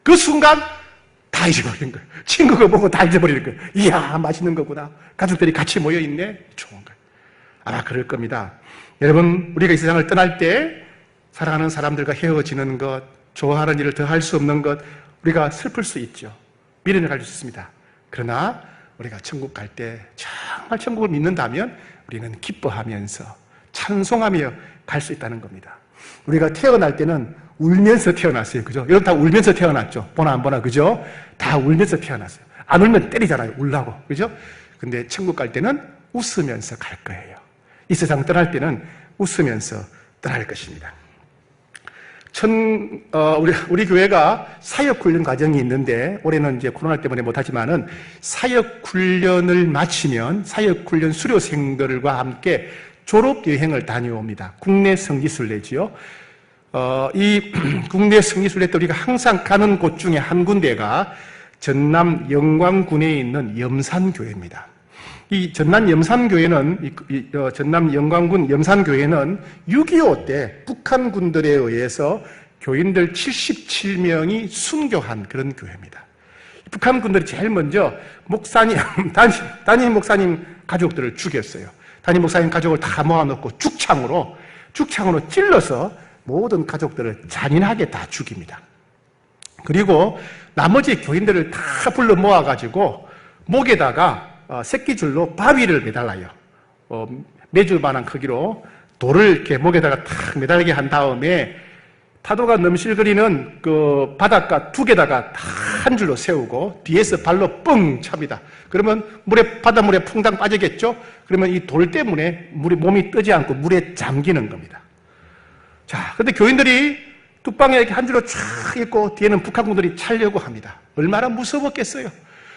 그 순간 다 잊어버리는 거예요. 친구가 보고 다 잊어버리는 거예요. 이야, 맛있는 거구나. 가족들이 같이 모여있네. 좋은 거예요. 아마 그럴 겁니다. 여러분, 우리가 이 세상을 떠날 때 사랑하는 사람들과 헤어지는 것, 좋아하는 일을 더 할 수 없는 것, 우리가 슬플 수 있죠. 미련을 가질 수 있습니다. 그러나 우리가 천국 갈 때 정말 천국을 믿는다면 우리는 기뻐하면서 찬송하며 갈 수 있다는 겁니다. 우리가 태어날 때는 울면서 태어났어요. 그죠? 여러분 다 울면서 태어났죠? 보나 안 보나, 그죠? 다 울면서 태어났어요. 안 울면 때리잖아요. 울라고. 그죠? 근데 천국 갈 때는 웃으면서 갈 거예요. 이 세상 떠날 때는 웃으면서 떠날 것입니다. 우리 교회가 사역훈련 과정이 있는데, 올해는 이제 코로나 때문에 못하지만은, 사역훈련을 마치면 사역훈련 수료생들과 함께 졸업여행을 다녀옵니다. 국내 성지순례지요. 이 국내 성지순례 때 우리가 항상 가는 곳 중에 한 군데가 전남 영광군에 있는 염산교회입니다. 이 전남 염산교회는, 전남 영광군 염산교회는 6.25 때 북한군들에 의해서 교인들 77명이 순교한 그런 교회입니다. 북한군들이 제일 먼저 담임 목사님 가족들을 죽였어요. 담임 목사님 가족을 다 모아놓고 죽창으로 찔러서 모든 가족들을 잔인하게 다 죽입니다. 그리고 나머지 교인들을 다 불러 모아가지고 목에다가 새끼줄로 바위를 매달아요. 메주만한 크기로 돌을 이렇게 목에다가 탁 매달게 한 다음에 파도가 넘실거리는 그 바닷가 두 개다가 다 한 줄로 세우고 뒤에서 발로 뻥 찹니다. 그러면 바닷물에 퐁당 빠지겠죠? 그러면 이 돌 때문에 몸이 뜨지 않고 물에 잠기는 겁니다. 자, 근데 교인들이 뚝방에 이렇게 한 줄로 쫙 있고 뒤에는 북한군들이 차려고 합니다. 얼마나 무서웠겠어요?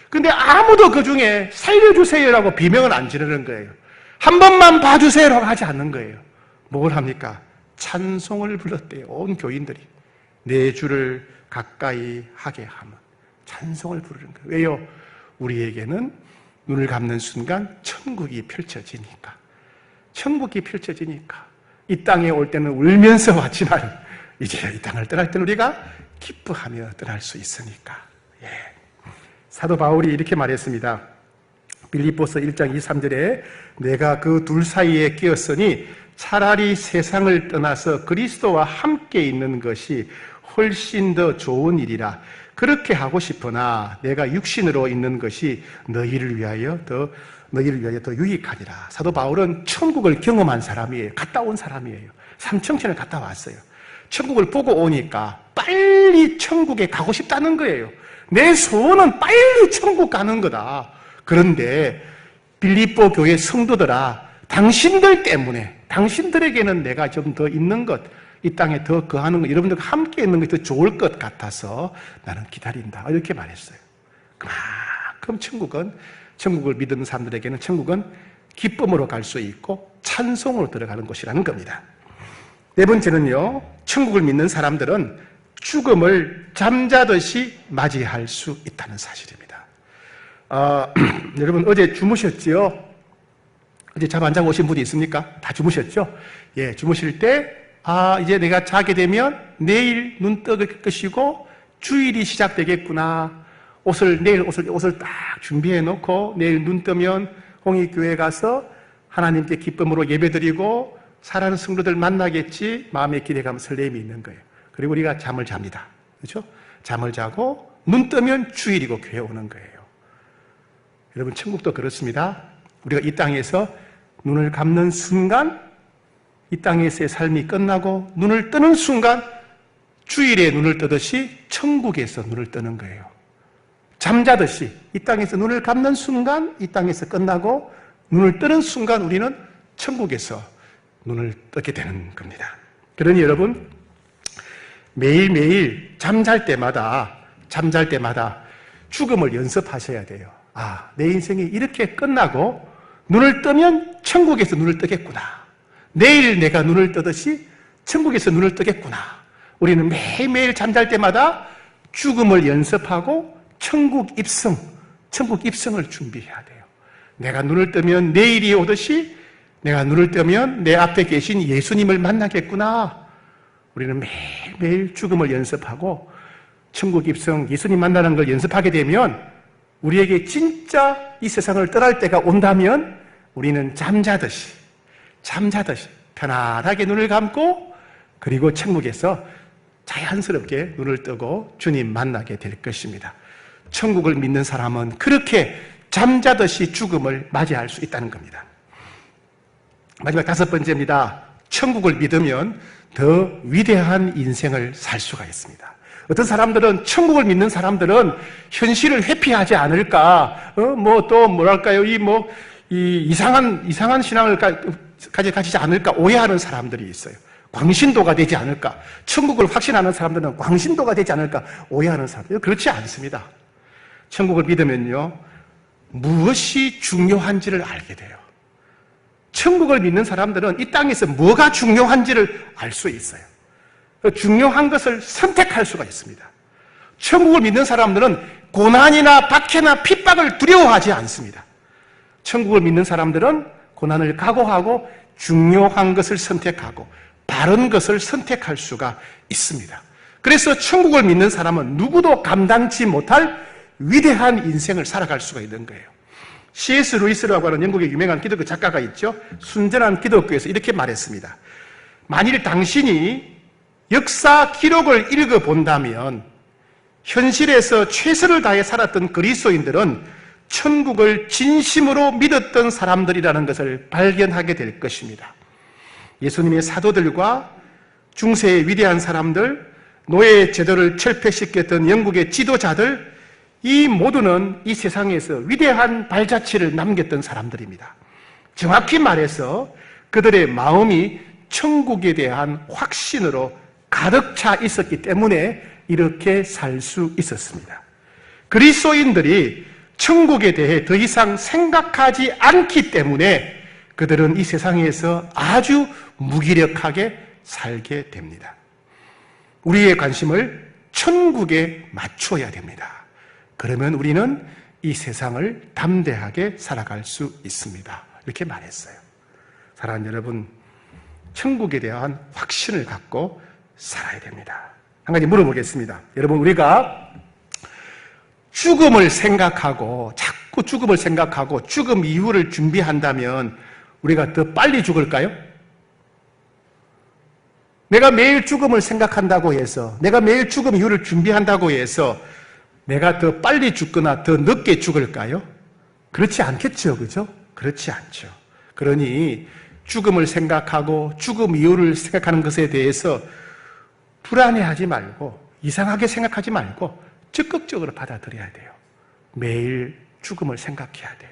근데 아무도 그 중에 살려주세요라고 비명을 안 지르는 거예요. 한 번만 봐주세요라고 하지 않는 거예요. 뭘 합니까? 찬송을 불렀대요. 온 교인들이. 내 주를 가까이 하게 하면 찬송을 부르는 거예요. 왜요? 우리에게는 눈을 감는 순간 천국이 펼쳐지니까. 천국이 펼쳐지니까. 이 땅에 올 때는 울면서 왔지만 이제 이 땅을 떠날 때는 우리가 기뻐하며 떠날 수 있으니까. 예. 사도 바울이 이렇게 말했습니다. 빌립보서 1장 23절에 내가 그 둘 사이에 끼었으니 차라리 세상을 떠나서 그리스도와 함께 있는 것이 훨씬 더 좋은 일이라. 그렇게 하고 싶으나 내가 육신으로 있는 것이 너희를 위하여 더 유익하니라. 사도 바울은 천국을 경험한 사람이에요. 갔다 온 사람이에요. 삼청천을 갔다 왔어요. 천국을 보고 오니까 빨리 천국에 가고 싶다는 거예요. 내 소원은 빨리 천국 가는 거다. 그런데 빌립보 교회 성도들아, 당신들 때문에, 당신들에게는 내가 좀 더 있는 것, 이 땅에 더 거하는 것, 여러분들과 함께 있는 것이 더 좋을 것 같아서 나는 기다린다. 이렇게 말했어요. 그만큼 천국을 믿는 사람들에게는 천국은 기쁨으로 갈 수 있고 찬송으로 들어가는 곳이라는 겁니다. 네 번째는요, 천국을 믿는 사람들은 죽음을 잠자듯이 맞이할 수 있다는 사실입니다. 여러분 어제 주무셨지요? 어제 잠 안 자고 오신 분이 있습니까? 다 주무셨죠? 예, 주무실 때 이제 내가 자게 되면 내일 눈 떠질 것이고 주일이 시작되겠구나. 내일 옷을 딱 준비해 놓고 내일 눈 뜨면 홍익교회 가서 하나님께 기쁨으로 예배드리고 사랑하는 성도들 만나겠지. 마음의 기대감, 설렘이 있는 거예요. 그리고 우리가 잠을 잡니다. 그렇죠? 잠을 자고 눈 뜨면 주일이고 교회 오는 거예요. 여러분 천국도 그렇습니다. 우리가 이 땅에서 눈을 감는 순간 이 땅에서의 삶이 끝나고 눈을 뜨는 순간 주일에 눈을 뜨듯이 천국에서 눈을 뜨는 거예요. 잠자듯이 이 땅에서 눈을 감는 순간 이 땅에서 끝나고 눈을 뜨는 순간 우리는 천국에서 눈을 뜨게 되는 겁니다. 그러니 여러분 매일매일 잠잘 때마다 죽음을 연습하셔야 돼요. 내 인생이 이렇게 끝나고 눈을 뜨면 천국에서 눈을 뜨겠구나. 내일 내가 눈을 뜨듯이 천국에서 눈을 뜨겠구나. 우리는 매일매일 잠잘 때마다 죽음을 연습하고 천국 입성을 준비해야 돼요. 내가 눈을 뜨면 내일이 오듯이 내가 눈을 뜨면 내 앞에 계신 예수님을 만나겠구나. 우리는 매일매일 죽음을 연습하고 천국 입성, 예수님 만나는 걸 연습하게 되면 우리에게 진짜 이 세상을 떠날 때가 온다면 우리는 잠자듯이 편안하게 눈을 감고 그리고 천국에서 자연스럽게 눈을 뜨고 주님 만나게 될 것입니다. 천국을 믿는 사람은 그렇게 잠자듯이 죽음을 맞이할 수 있다는 겁니다. 마지막 5번째입니다. 천국을 믿으면 더 위대한 인생을 살 수가 있습니다. 어떤 사람들은 천국을 믿는 사람들은 현실을 회피하지 않을까, 이상한 신앙을 가지지 않을까 오해하는 사람들이 있어요. 광신도가 되지 않을까, 천국을 확신하는 사람들은 광신도가 되지 않을까 오해하는 사람들. 그렇지 않습니다. 천국을 믿으면요 무엇이 중요한지를 알게 돼요. 천국을 믿는 사람들은 이 땅에서 뭐가 중요한지를 알 수 있어요. 중요한 것을 선택할 수가 있습니다. 천국을 믿는 사람들은 고난이나 박해나 핍박을 두려워하지 않습니다. 천국을 믿는 사람들은 고난을 각오하고 중요한 것을 선택하고 바른 것을 선택할 수가 있습니다. 그래서 천국을 믿는 사람은 누구도 감당치 못할 위대한 인생을 살아갈 수가 있는 거예요. C.S. 루이스라고 하는 영국의 유명한 기독교 작가가 있죠. 순전한 기독교에서 이렇게 말했습니다. 만일 당신이 역사 기록을 읽어본다면 현실에서 최선을 다해 살았던 그리스도인들은 천국을 진심으로 믿었던 사람들이라는 것을 발견하게 될 것입니다. 예수님의 사도들과 중세의 위대한 사람들, 노예 제도를 철폐시켰던 영국의 지도자들, 이 모두는 이 세상에서 위대한 발자취를 남겼던 사람들입니다. 정확히 말해서 그들의 마음이 천국에 대한 확신으로 가득 차 있었기 때문에 이렇게 살 수 있었습니다. 그리스도인들이 천국에 대해 더 이상 생각하지 않기 때문에 그들은 이 세상에서 아주 무기력하게 살게 됩니다. 우리의 관심을 천국에 맞춰야 됩니다. 그러면 우리는 이 세상을 담대하게 살아갈 수 있습니다. 이렇게 말했어요. 사랑하는 여러분, 천국에 대한 확신을 갖고 살아야 됩니다. 한 가지 물어보겠습니다. 여러분, 우리가 죽음을 생각하고 자꾸 죽음을 생각하고 죽음 이후를 준비한다면 우리가 더 빨리 죽을까요? 내가 매일 죽음을 생각한다고 해서, 내가 매일 죽음 이후를 준비한다고 해서 내가 더 빨리 죽거나 더 늦게 죽을까요? 그렇지 않겠죠, 그죠? 그렇지 않죠. 그러니 죽음을 생각하고 죽음 이후를 생각하는 것에 대해서 불안해하지 말고 이상하게 생각하지 말고 적극적으로 받아들여야 돼요. 매일 죽음을 생각해야 돼요.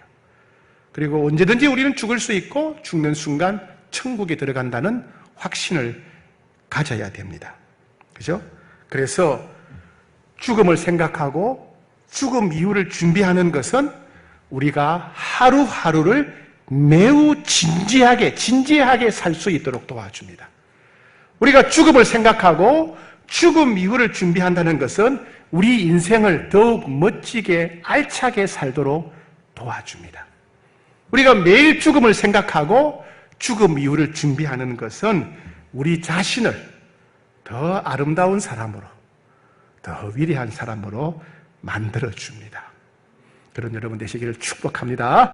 그리고 언제든지 우리는 죽을 수 있고 죽는 순간 천국에 들어간다는 확신을 가져야 됩니다. 그죠? 그래서 죽음을 생각하고 죽음 이후를 준비하는 것은 우리가 하루하루를 매우 진지하게 살 수 있도록 도와줍니다. 우리가 죽음을 생각하고 죽음 이후를 준비한다는 것은 우리 인생을 더욱 멋지게 알차게 살도록 도와줍니다. 우리가 매일 죽음을 생각하고 죽음 이후를 준비하는 것은 우리 자신을 더 아름다운 사람으로, 더 위대한 사람으로 만들어줍니다. 그런 여러분 되시기를 축복합니다.